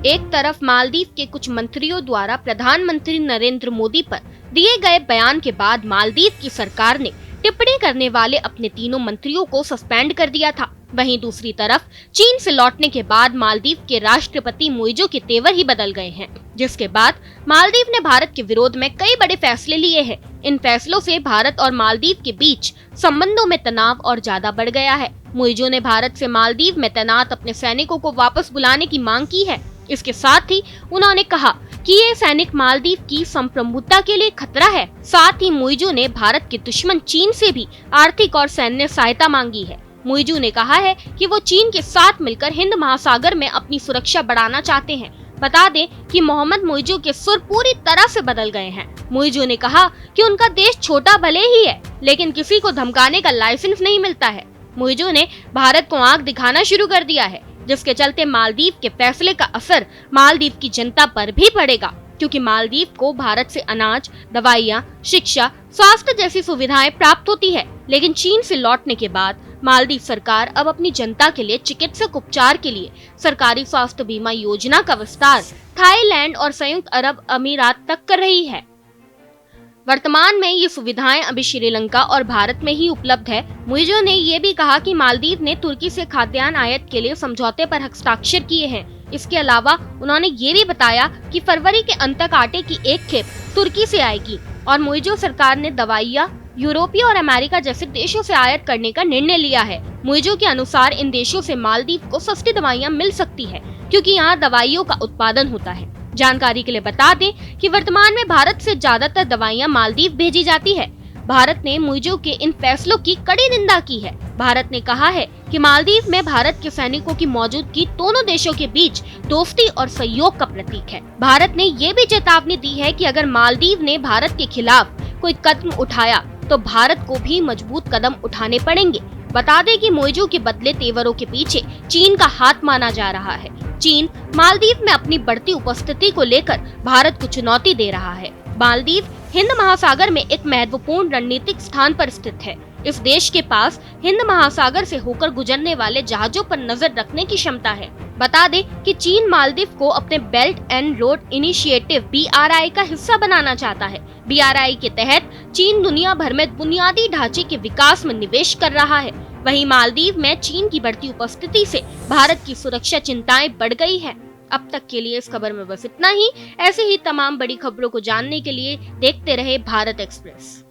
एक तरफ मालदीव के कुछ मंत्रियों द्वारा प्रधानमंत्री नरेंद्र मोदी पर दिए गए बयान के बाद मालदीव की सरकार ने टिप्पणी करने वाले अपने तीनों मंत्रियों को सस्पेंड कर दिया था। वहीं दूसरी तरफ चीन से लौटने के बाद मालदीव के राष्ट्रपति मुइज़ो के तेवर ही बदल गए हैं, जिसके बाद मालदीव ने भारत के विरोध में कई बड़े फैसले लिए हैं। इन फैसलों से भारत और मालदीव के बीच संबंधों में तनाव और ज्यादा बढ़ गया है। मुइज़ो ने भारत से मालदीव में तैनात अपने सैनिकों को वापस बुलाने की मांग की है। इसके साथ ही उन्होंने कहा कि ये सैनिक मालदीव की संप्रभुता के लिए खतरा है। साथ ही मुइज़ो ने भारत के दुश्मन चीन से भी आर्थिक और सैन्य सहायता मांगी है। मुइज़ो ने कहा है कि वो चीन के साथ मिलकर हिंद महासागर में अपनी सुरक्षा बढ़ाना चाहते हैं। बता दें कि मोहम्मद मुइज़ो के सुर पूरी तरह से बदल गए हैं। मुइज़ो ने कहा कि उनका देश छोटा भले ही है, लेकिन किसी को धमकाने का लाइसेंस नहीं मिलता है। मुइज़ो ने भारत को आंख दिखाना शुरू कर दिया है, जिसके चलते मालदीव के फैसले का असर मालदीव की जनता पर भी पड़ेगा, क्योंकि मालदीव को भारत से अनाज, दवाइयाँ, शिक्षा, स्वास्थ्य जैसी सुविधाएं प्राप्त होती है। लेकिन चीन से लौटने के बाद मालदीव सरकार अब अपनी जनता के लिए चिकित्सक उपचार के लिए सरकारी स्वास्थ्य बीमा योजना का विस्तार थाईलैंड और संयुक्त अरब अमीरात तक कर रही है। वर्तमान में ये सुविधाएं अभी श्रीलंका और भारत में ही उपलब्ध है। मुइज़ो ने ये भी कहा कि मालदीव ने तुर्की से खाद्यान्न आयात के लिए समझौते पर हस्ताक्षर किए हैं। इसके अलावा उन्होंने ये भी बताया कि फरवरी के अंत तक आटे की एक खेप तुर्की से आएगी और मुइज़ो सरकार ने दवाइयाँ यूरोपीय और अमेरिका जैसे देशों से आयात करने का निर्णय लिया है। मुइज़ो के अनुसार इन देशों से मालदीव को सस्ती दवाइयाँ मिल सकती है, क्योंकि यहाँ दवाइयों का उत्पादन होता है। जानकारी के लिए बता दें कि वर्तमान में भारत से ज्यादातर दवाइयाँ मालदीव भेजी जाती है। भारत ने मुइज़ो के इन फैसलों की कड़ी निंदा की है। भारत ने कहा है कि मालदीव में भारत के सैनिकों की मौजूदगी दोनों देशों के बीच दोस्ती और सहयोग का प्रतीक है। भारत ने ये भी चेतावनी दी है कि अगर मालदीव ने भारत के खिलाफ कोई कदम उठाया तो भारत को भी मजबूत कदम उठाने पड़ेंगे। बता दें कि मुइज़ो के बदले तेवरों के पीछे चीन का हाथ माना जा रहा है। चीन मालदीव में अपनी बढ़ती उपस्थिति को लेकर भारत को चुनौती दे रहा है। मालदीव हिंद महासागर में एक महत्वपूर्ण रणनीतिक स्थान पर स्थित है। इस देश के पास हिंद महासागर से होकर गुजरने वाले जहाजों पर नजर रखने की क्षमता है। बता दें कि चीन मालदीव को अपने belt and road initiative BRI का हिस्सा बनाना चाहता है। BRI के तहत चीन दुनिया भर में बुनियादी ढांचे के विकास में निवेश कर रहा है। वहीं मालदीव में चीन की बढ़ती उपस्थिति से भारत की सुरक्षा चिंताएं बढ़ गई है। अब तक के लिए इस खबर में बस इतना ही। ऐसे ही तमाम बड़ी खबरों को जानने के लिए देखते रहे भारत एक्सप्रेस।